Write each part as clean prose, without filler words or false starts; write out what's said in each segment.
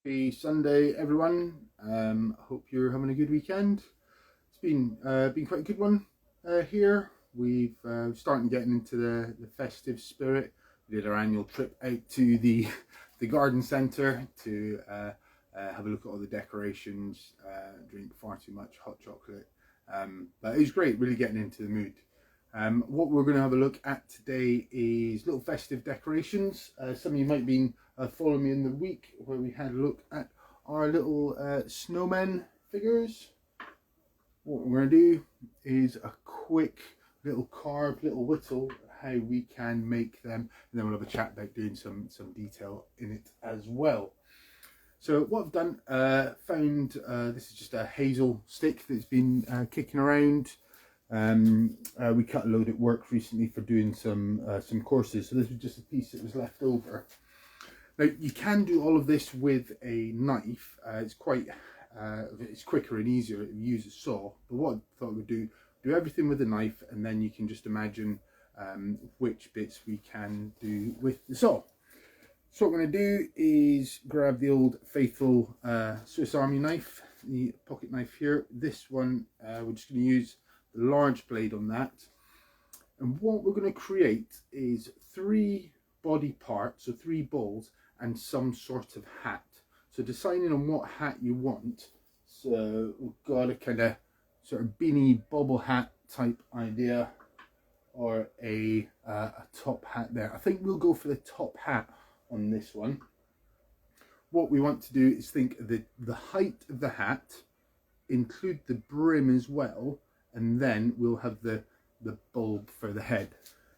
Happy Sunday, everyone. Hope you're having a good weekend. It's been quite a good one here. We've starting getting into the festive spirit. We did our annual trip out to the garden centre to have a look at all the decorations. Drink far too much hot chocolate, but it was great. Really getting into the mood. What we're going to have a look at today is little festive decorations. Some of you might have been following me in the week where we had a look at our little snowman figures. What we're going to do is a quick little carve, little whittle, how we can make them, and then we'll have a chat about doing some detail in it as well. So what I've done, found this is just a hazel stick that's been kicking around. We cut a load at work recently for doing some courses, so this was just a piece that was left over. Now you can do all of this with a knife. It's quicker and easier if you use a saw, but what I thought we'd do everything with a knife, and then you can just imagine which bits we can do with the saw. So what we're going to do is grab the old faithful Swiss Army knife, the pocket knife here. This one we're just going to use the large blade on that, and what we're going to create is 3 body parts, so 3 balls and some sort of hat. So deciding on what hat you want, so we've got a kind of sort of beanie bobble hat type idea, or a top hat there. I think we'll go for the top hat on this one. What we want to do is think of the height of the hat, include the brim as well, and then we'll have the bulb for the head.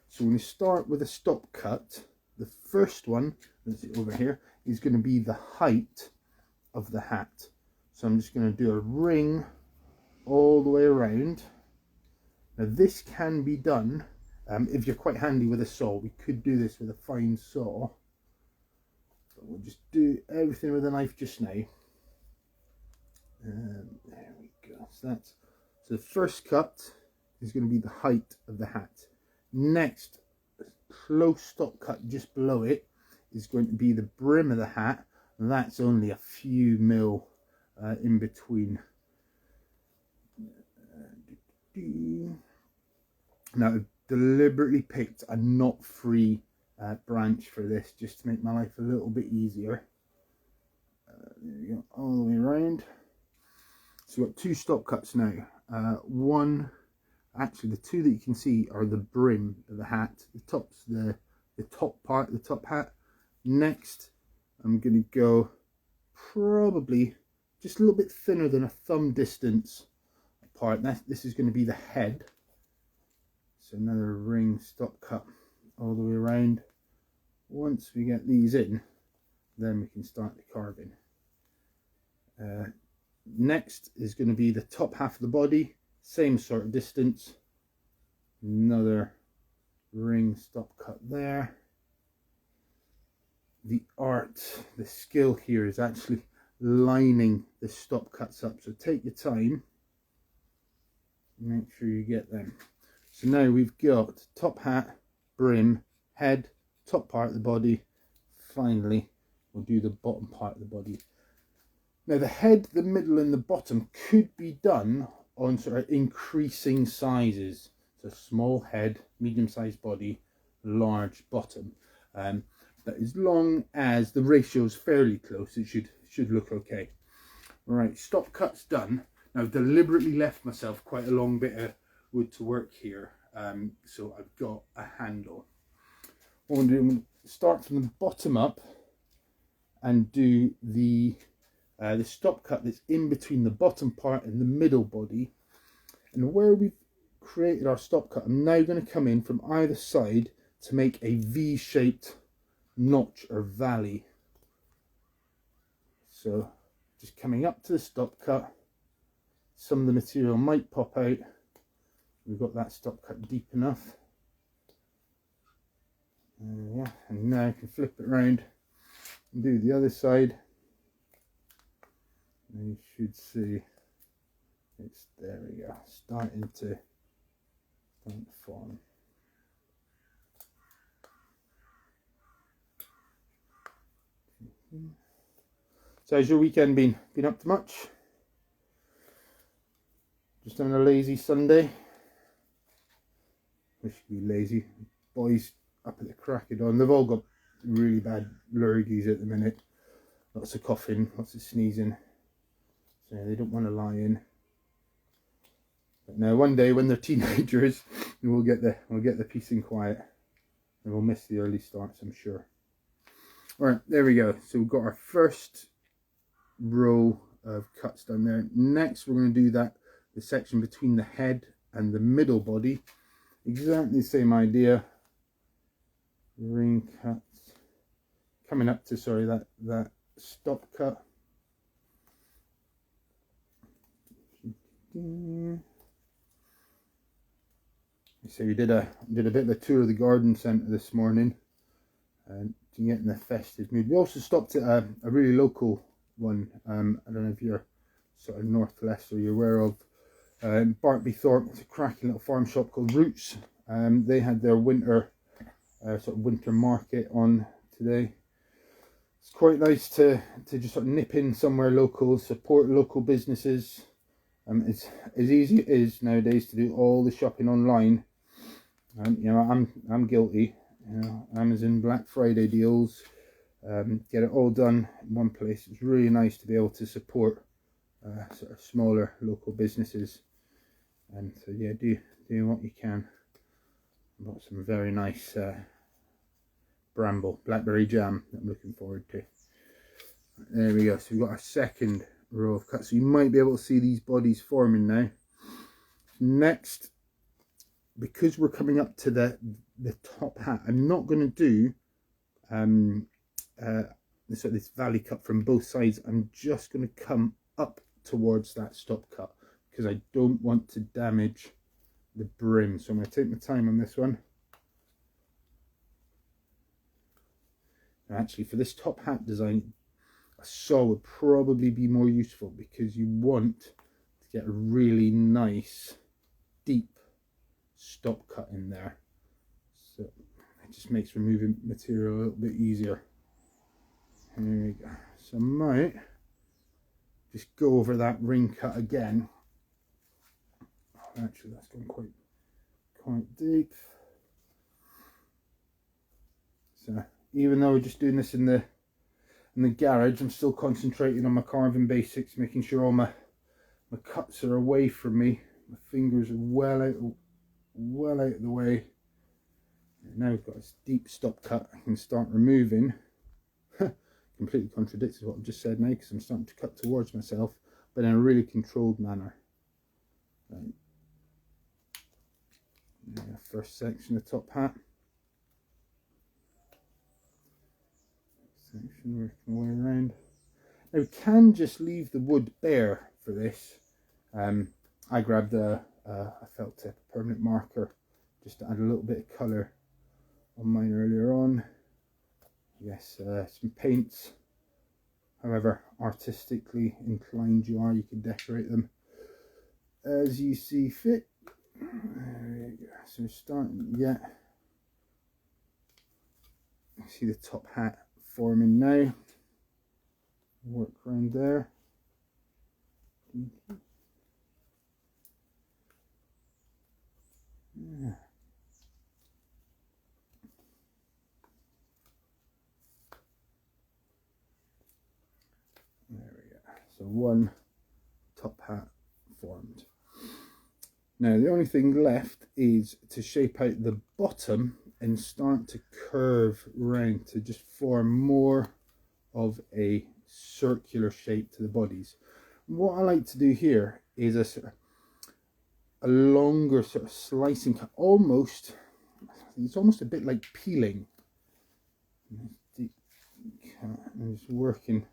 So we're going to start with a stop cut. The first one, let's see over here, is going to be the height of the hat. So I'm just going to do a ring all the way around. Now this can be done if you're quite handy with a saw. We could do this with a fine saw, but we'll just do everything with a knife just now. There we go. So the first cut is going to be the height of the hat. Next, close stop cut just below it is going to be the brim of the hat, and that's only a few mil in between. Now I've deliberately picked a knot-free branch for this, just to make my life a little bit easier. There we go, all the way around. So we've got 2 stop cuts now. One, actually the 2 that you can see are the brim of the hat. The top's the top part of the top hat. Next, I'm going to go probably just a little bit thinner than a thumb distance apart. This is going to be the head. So another ring stop cut all the way around. Once we get these in, then we can start the carving. Next is going to be the top half of the body, same sort of distance. Another ring stop cut there. The art, the skill here is actually lining the stop cuts up, so take your time, make sure you get them. So now we've got top hat, brim, head, top part of the body. Finally we'll do the bottom part of the body. Now the head, the middle and the bottom could be done on sort of increasing sizes. So small head, medium-sized body, large bottom. But as long as the ratio is fairly close, it should look okay. Right, stop cut's done. Now I've deliberately left myself quite a long bit of wood to work here, so I've got a handle. What I'm going to do, I'm going to start from the bottom up and do the stop cut that's in between the bottom part and the middle body. And where we've created our stop cut, I'm now going to come in from either side to make a V-shaped notch or valley. So just coming up to the stop cut, some of the material might pop out. We've got that stop cut deep enough. Yeah, and now I can flip it around and do the other side. And you should see it's, there we go, starting to form. So how's your weekend been? Been up to much? Just having a lazy Sunday? Wish you could be lazy. Boys up at the crack of dawn. They've all got really bad lurgies at the minute. Lots of coughing, lots of sneezing. So they don't want to lie in. But now one day when they're teenagers, we'll get the peace and quiet. And we'll miss the early starts, I'm sure. Alright, there we go. So we've got our first row of cuts done there. Next we're going to do the section between the head and the middle body. Exactly the same idea. Ring cuts. Coming up to, sorry, that stop cut. So we did a bit of a tour of the garden centre this morning, and to get in the festive mood. We also stopped at a really local one. I don't know if you're sort of North Leicester, you're aware of Bartby Thorpe. It's a cracking little farm shop called Roots. They had their winter sort of winter market on today. It's quite nice to just sort of nip in somewhere local, support local businesses. It's as easy it is nowadays to do all the shopping online. You know, I'm guilty. You know, Amazon Black Friday deals, get it all done in one place. It's really nice to be able to support sort of smaller local businesses. And so yeah, do what you can. I've got some very nice bramble blackberry jam that I'm looking forward to. There we go. So we've got our second row of cuts. So you might be able to see these bodies forming now. Next, because we're coming up to the top hat, I'm not going to do this valley cut from both sides. I'm just going to come up towards that stop cut because I don't want to damage the brim. So I'm going to take my time on this one. Actually, for this top hat design, a saw would probably be more useful because you want to get a really nice deep stop cut in there, so it just makes removing material a little bit easier. Here we go. So I might just go over that ring cut again. Actually, that's gone quite deep. So even though we're just doing this in the garage, I'm still concentrating on my carving basics, making sure all my cuts are away from me. My fingers are well out of the way. And now we've got this deep stop cut. I can start removing. Completely contradicts what I've just said now, because I'm starting to cut towards myself, but in a really controlled manner. Right. Now, first section of top hat. Section working my way around. Now we can just leave the wood bare for this. I grabbed a felt tip, a permanent marker, just to add a little bit of colour on mine earlier on. Yes, some paints. However artistically inclined you are, you can decorate them as you see fit. There we go. So we're starting to get, you see the top hat forming now. Work around there. Yeah. There we go. So one top hat formed. Now the only thing left is to shape out the bottom and start to curve round to just form more of a circular shape to the bodies. What I like to do here is a longer sort of slicing cut, it's almost a bit like peeling. Deep cut, and just working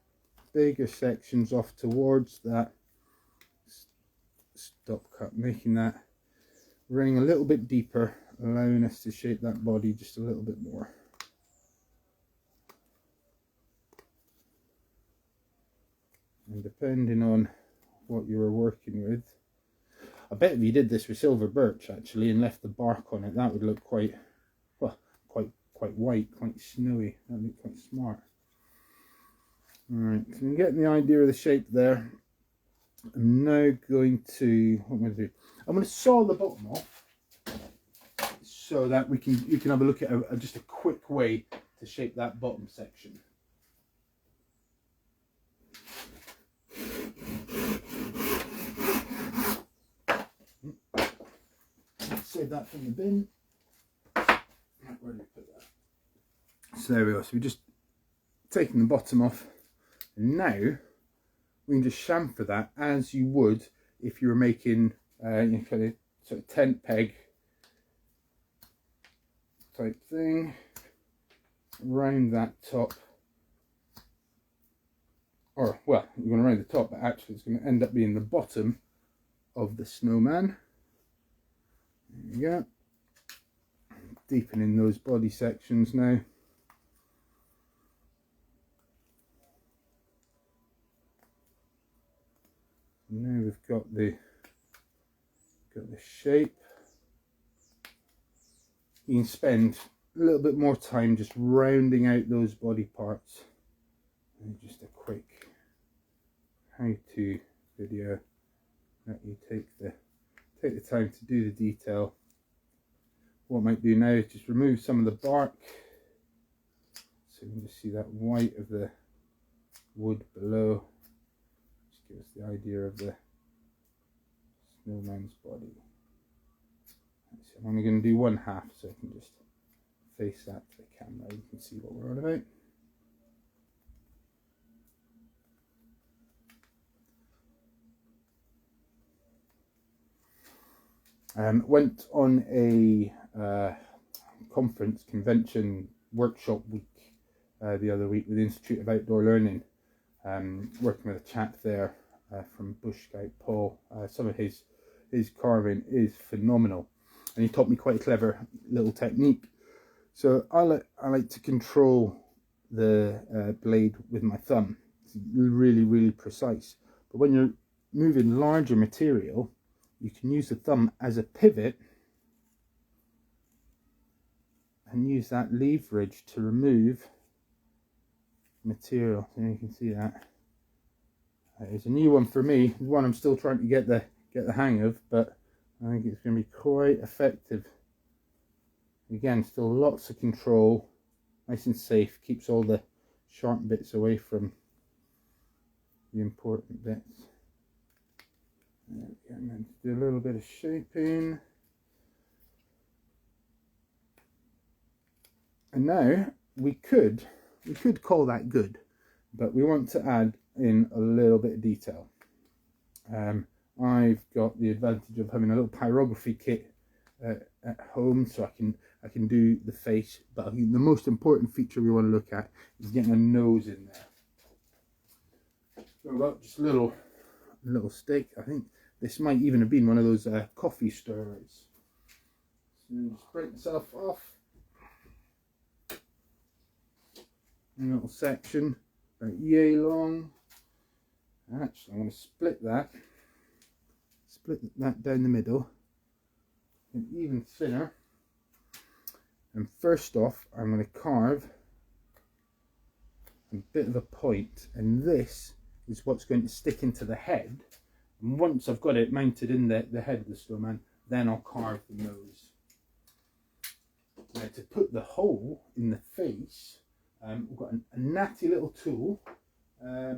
bigger sections off towards that stop cut, making that ring a little bit deeper, allowing us to shape that body just a little bit more. And depending on what you were working with, I bet if you did this with silver birch actually and left the bark on it, that would look quite white, quite snowy. That would look quite smart. Alright, so you get the idea of the shape there. I'm now going to, what I'm going to do, I'm going to saw the bottom off so that you can have a look at just a quick way to shape that bottom section. Save that from the bin. Where did we put that? So there we go. So we're just taking the bottom off, and now we can just chamfer that as you would if you were making kind of sort of tent peg type thing around that top. Or well, you're going around the top, but actually it's going to end up being the bottom of the snowman. There you go. Deepening those body sections now. Now we've got the shape. You can spend a little bit more time just rounding out those body parts. And just a quick how-to video that you take the time to do the detail. What I might do now is just remove some of the bark, so you can just see that white of the wood below. Just give us the idea of the snowman's body. So I'm only going to do one half so I can just face that to the camera. You can see what we're on about. Went on a convention workshop week the other week with the Institute of Outdoor Learning, working with a chap there from Bush Scout Paul. Some of his carving is phenomenal, and he taught me quite a clever little technique. So I like to control the blade with my thumb. It's really precise, but when you're moving larger material, you can use the thumb as a pivot and use that leverage to remove material. So you can see that. It's a new one for me. It's one I'm still trying to get the hang of, but I think it's going to be quite effective. Again, still lots of control, nice and safe, keeps all the sharp bits away from the important bits. And then do a little bit of shaping. And now we could call that good, but we want to add in a little bit of detail. I've got the advantage of having a little pyrography kit at home, so I can do the face, but I think the most important feature we want to look at is getting a nose in there. So I've got just a little stick. I think this might even have been one of those coffee stirrers. So just break myself off. A little section about yay long. Actually, I'm going to split that down the middle and even thinner. And first off, I'm going to carve a bit of a point, and this is what's going to stick into the head. And once I've got it mounted in the head of the snowman, then I'll carve the nose. Now to put the hole in the face, we've got a natty little tool. Where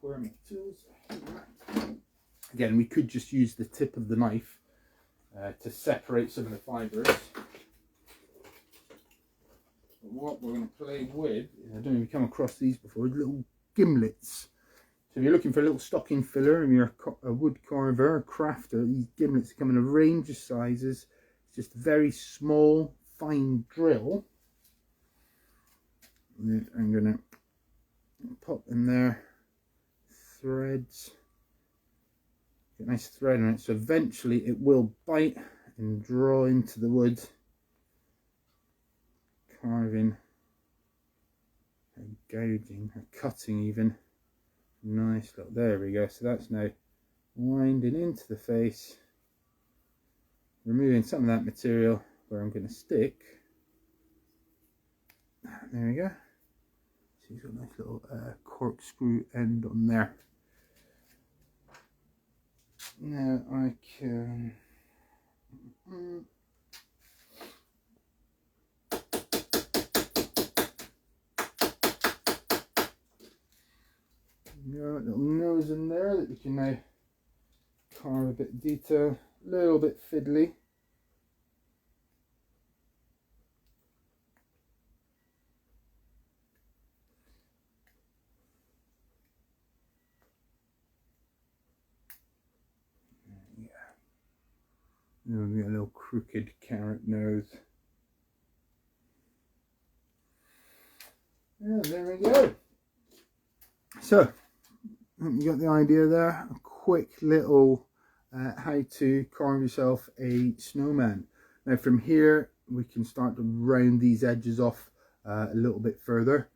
are my tools? Again, we could just use the tip of the knife to separate some of the fibres. But what we're going to play with, I don't know if you've come across these before, little gimlets. So if you're looking for a little stocking filler and you're a wood carver, a crafter, these gimlets come in a range of sizes. It's just a very small, fine drill. And I'm going to pop in there threads. Get a nice thread on it, so eventually it will bite and draw into the wood, carving and gouging or cutting even. Nice little, there we go. So that's now winding into the face, removing some of that material where I'm going to stick. There we go. So he's got a nice little corkscrew end on there. Now I can little nose in there that we can now carve a bit of detail, a little bit fiddly. Yeah, and we get a little crooked carrot nose. Yeah, there we go. So you got the idea there. A quick little how to carve yourself a snowman. Now from here we can start to round these edges off a little bit further.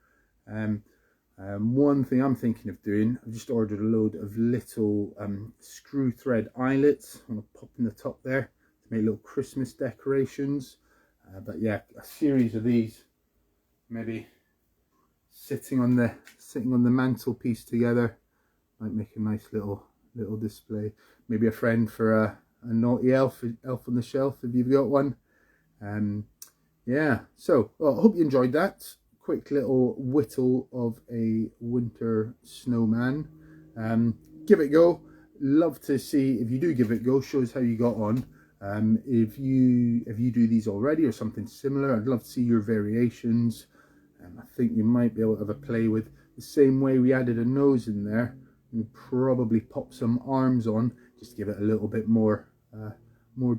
One thing I'm thinking of doing, I've just ordered a load of little screw thread eyelets. I'm going to pop in the top there to make little Christmas decorations. But yeah, a series of these, maybe sitting on the mantelpiece together, might make a nice little display. Maybe a friend for a naughty elf on the shelf if you've got one. Yeah, so well, I hope you enjoyed that quick little whittle of a winter snowman. Give it a go. Love to see if you do give it a go. Show us how you got on. If you do these already or something similar, I'd love to see your variations. I think you might be able to have a play with the same way we added a nose in there. You probably pop some arms on, just to give it a little bit more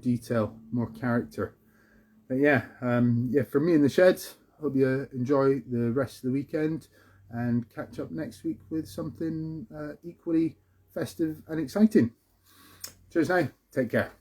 detail, more character. But yeah, yeah, from me in the shed, hope you enjoy the rest of the weekend and catch up next week with something equally festive and exciting. Cheers now, take care.